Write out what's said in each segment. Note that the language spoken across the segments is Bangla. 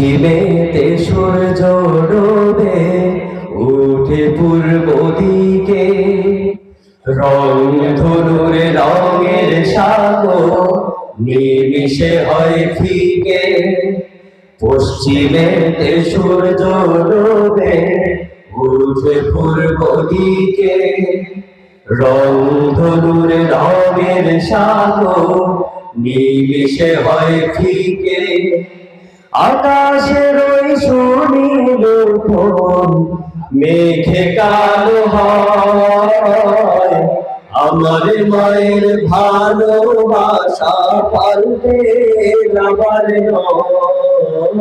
পশ্চিমেতে সূর্য ডোবে উঠে পূর্ব দিকে, রংধনুর রঙের সাগর নিমিষে হয় ফিকে। পশ্চিমেতে সূর্য ডোবে উঠে পূর্ব দিকে, রংধনুর রঙের সাগর নিমিষে হয় ফিকে। আকাশের ওই সুনীল ফোন মেঘে কালো হয়, আমার মায়ের ভালোবাসা পাল্টে যাবার নয়।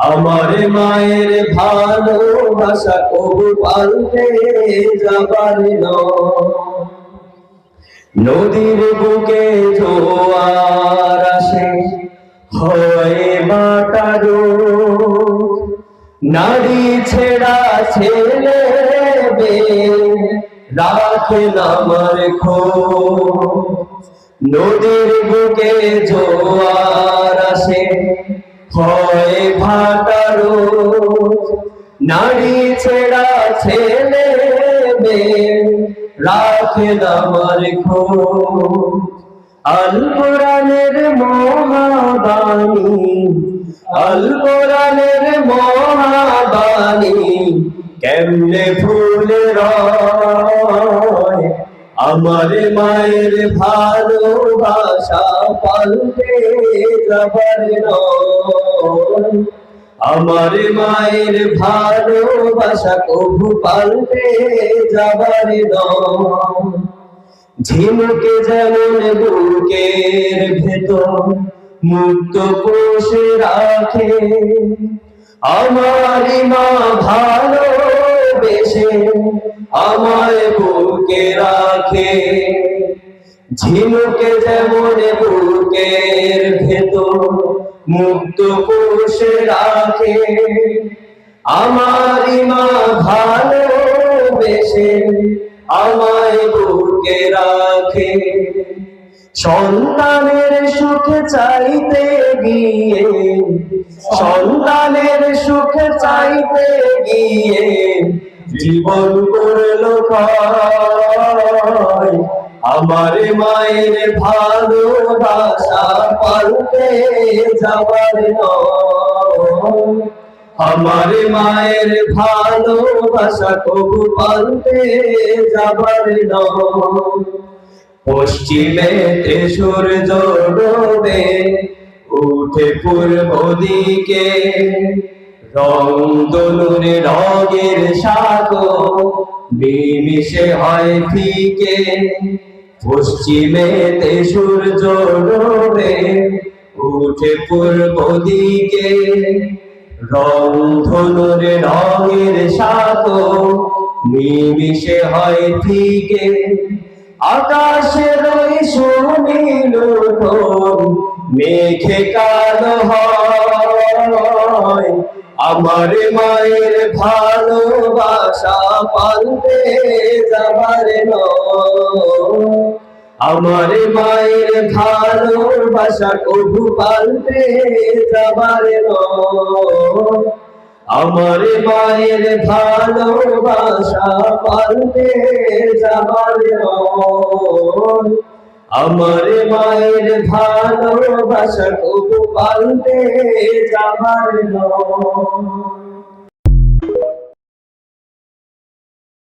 আমার মায়ের ভালোবাসা কবু পাল্টে যাবার নয়। নদীর বুকে জোয়ার আসে হয় বাটারো, নারী ছেড়া ছেলে রাখে আমার খোঁজ। নদীর বুকে জোয়ার আসে হয় ভাটারো, নারী ছেড়া ছেলে রাখে আমার খোঁজ। আল কোরআনের মহাবাণী, আল কোরআনের মহাবাণী কেমনে ভুলে রয়, আমার মায়ের ভালোবাসা পাল্টে যাবার নয়। আমার মায়ের ভালোবাসা কবু পাল্টে যাবার নয়। ঝিনুকে যেমন বুকের ভেতর মুক্ত কোষে রাখে, আমারই মা ভালোবেসে আমায় বুকে রাখে। ঝিনুকে যেমন বুকের ভেতর মুক্ত কোষে রাখে, আমারই মা ভালোবেসে আমায় বুকে রাখে। সন্তানের সুখ চাইতে গিয়ে, সন্তানের সুখ চাইতে গিয়ে জীবন করলো ক্ষয়, আমার মায়ের ভালোবাসা পাল্টে যাবার নয়। আমার মায়ের ভালোবাসা কবু পাল্টে যাবার নয়। পশ্চিমেতে সূর্য ডোবে উঠে পূর্ব দিকে, রংধনুর রঙের সাগর নিমিষে হয় ফিকে। পশ্চিমেতে সূর্য ডোবে উঠে পূর্ব দিকে, রংধনুর রঙের সাগর নিমিষে হয় ফিকে। আকাশের ওই সুনীল ফোন মেঘে কালো হয়, আমার মায়ের ভালোবাসা পাল্টে যাবার নয়। আমার মায়ের ভালোবাসা কবু পাল্টে যাবার নয়। আমার মায়ের ভালোবাসা পাল্টে যাবার নয়। আমার মায়ের ভালোবাসা কবু পাল্টে যাবার নয়।